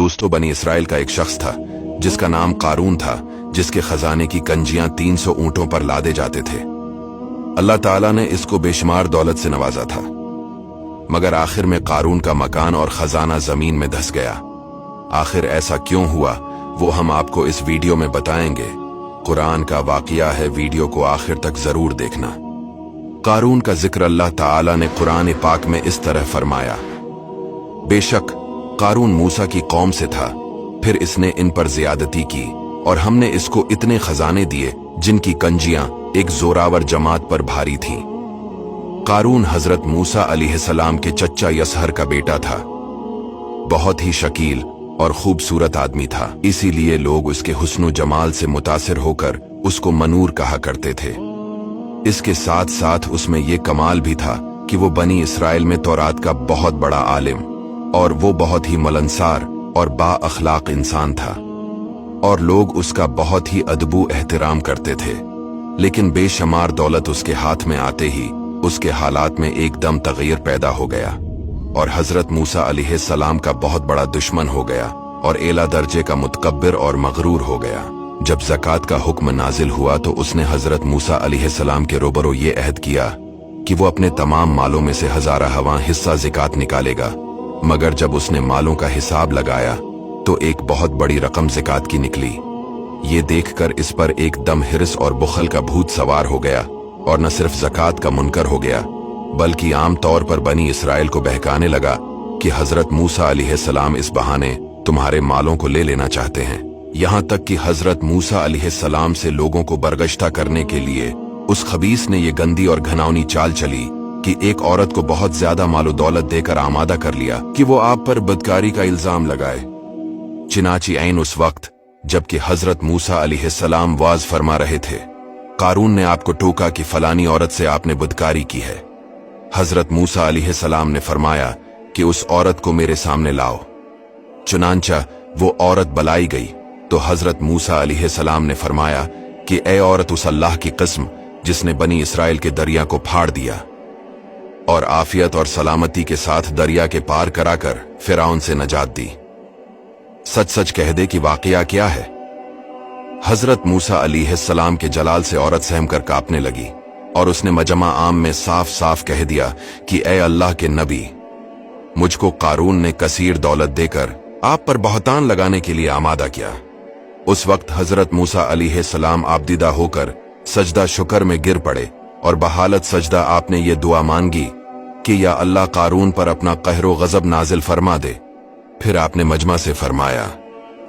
दोस्तों, बनी इसराइल का एक शख्स था जिसका नाम कारून था, जिसके खजाने की कंजियां 300 ऊंटों पर लादे जाते थे। अल्लाह ताला ने इसको बेशुमार दौलत से नवाजा था, मगर आखिर में कारून का मकान और खजाना जमीन में धंस गया। आखिर ऐसा क्यों हुआ, वो हम आपको इस वीडियो में बताएंगे। कुरान का वाकया है, वीडियो को आखिर तक जरूर देखना। कारून का जिक्र अल्लाह ताला ने कुरान पाक में इस तरह फरमाया, बेशक कारून मूसा की कौम से था, फिर इसने इन पर ज्यादती की और हमने इसको इतने खजाने दिए जिनकी कंजियां एक जोरावर जमात पर भारी थीं। कारून हजरत मूसा अलैहिस्सलाम के चच्चा यसहर का बेटा था। बहुत ही शकील और खूबसूरत आदमी था, इसीलिए लोग उसके हुस्न जमाल से मुतासिर होकर उसको मनूर कहा करते थे। इसके साथ साथ उसमें यह कमाल भी था कि वो बनी इसराइल में तौरात का बहुत बड़ा आलिम और वो बहुत ही मिलनसार और बा अखलाक इंसान था, और लोग उसका बहुत ही अदबू एहतराम करते थे। लेकिन बेशुमार दौलत उसके हाथ में आते ही उसके हालात में एकदम तगय्युर पैदा हो गया और हजरत मूसा अलैहिस्सलाम का बहुत बड़ा दुश्मन हो गया और एला दर्जे का मुतकब्बिर और मगरूर हो गया। जब ज़कात का हुक्म नाजिल हुआ तो उसने हजरत मूसा अलैहिस्सलाम के रोबरो ये अहद किया कि वो अपने तमाम मालों में से 1000वां हिस्सा ज़कात निकालेगा। मगर जब उसने मालों का हिसाब लगाया तो एक बहुत बड़ी रकम ज़कात की निकली। ये देखकर इस पर एकदम हिर्स और बुखल का भूत सवार हो गया और न सिर्फ ज़कात का मुनकर हो गया, बल्कि आम तौर पर बनी इसराइल को बहकाने लगा कि हजरत मूसा अलैहिस्सलाम इस बहाने तुम्हारे मालों को ले लेना चाहते हैं। यहाँ तक कि हजरत मूसा अलैहिस्सलाम से लोगों को बरगश्ता करने के लिए उस खबीस ने ये गंदी और घिनौनी चाल चली कि एक औरत को बहुत ज्यादा मालो दौलत देकर आमादा कर लिया कि वो आप पर बदकारी का इल्जाम लगाए। चिनाची ऐन उस वक्त जबकि हजरत मूसा अलैहिस्सलाम वाज फरमा रहे थे, कारून ने आपको टोका कि फलानी औरत से आपने बदकारी की है। हजरत मूसा अलैहिस्सलाम ने फरमाया कि उस औरत को मेरे सामने लाओ। चुनांचा वो औरत बुलाई गई तो हजरत मूसा अलैहिस्सलाम ने फरमाया कि ए औरत, उस अल्लाह की कसम जिसने बनी इसराइल के दरिया को फाड़ दिया और आफियत और सलामती के साथ दरिया के पार कराकर फिरौन से नजात दी, सच सच कह दे कि वाकया क्या है। हजरत मूसा अलैहिस्सलाम के जलाल से औरत सहम कर कांपने लगी और उसने मजमा आम में साफ साफ कह दिया कि ए अल्लाह के नबी, मुझको कारून ने कसीर दौलत देकर आप पर बहतान लगाने के लिए आमादा किया। उस वक्त हजरत मूसा अलैहिस्सलाम आबदीदा होकर सजदा शुक्र में गिर पड़े और बहालत सजदा आपने ये दुआ मांगी कि या अल्लाह कारून पर अपना कहरो गजब नाजिल फरमा दे। फिर आपने मजमा से फरमाया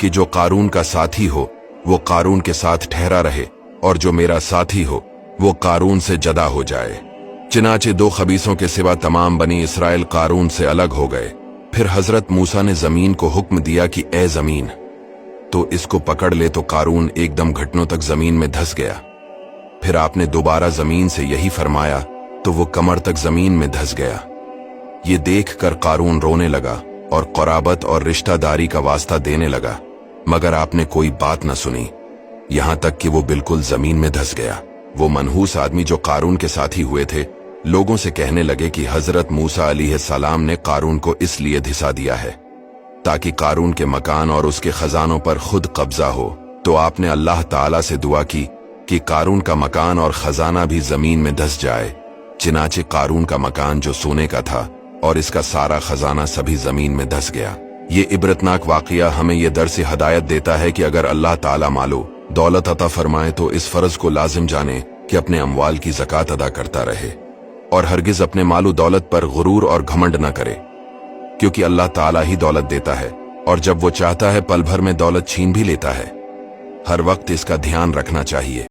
कि जो कारून का साथी हो वो कारून के साथ ठहरा रहे और जो मेरा साथी हो वो कारून से जदा हो जाए। चिनाचे दो खबीसों के सिवा तमाम बनी इसराइल कारून से अलग हो गए। फिर हजरत मूसा ने जमीन को हुक्म दिया कि ए जमीन, तो इसको पकड़ ले, तो कारून एकदम घुटनों तक जमीन में धंस गया। फिर आपने दोबारा जमीन से यही फरमाया तो वो कमर तक जमीन में धंस गया। ये देखकर कारून रोने लगा और क़राबत और रिश्तादारी का वास्ता देने लगा, मगर आपने कोई बात न सुनी, यहां तक कि वो बिल्कुल जमीन में धंस गया। वो मनहूस आदमी जो कारून के साथी हुए थे लोगों से कहने लगे कि हजरत मूसा अलैहिस्सलाम ने कारून को इसलिए धिसा दिया है ताकि कारून के मकान और उसके खजानों पर खुद कब्जा हो। तो आपने अल्लाह ताला से दुआ की कि कारून का मकान और खजाना भी जमीन में धंस जाए। चिनाचे कारून का मकान जो सोने का था और इसका सारा खजाना सभी जमीन में धंस गया। ये इबरतनाक वाकया हमें यह दर्स हदायत देता है कि अगर अल्लाह ताला मालो दौलत अता फरमाए तो इस फर्ज को लाजिम जाने कि अपने अमवाल की ज़कात अदा करता रहे और हरगिज अपने मालो दौलत पर गुरूर और घमंड न करे, क्योंकि अल्लाह ताला ही दौलत देता है और जब वो चाहता है पल भर में दौलत छीन भी लेता है। हर वक्त इसका ध्यान रखना चाहिए।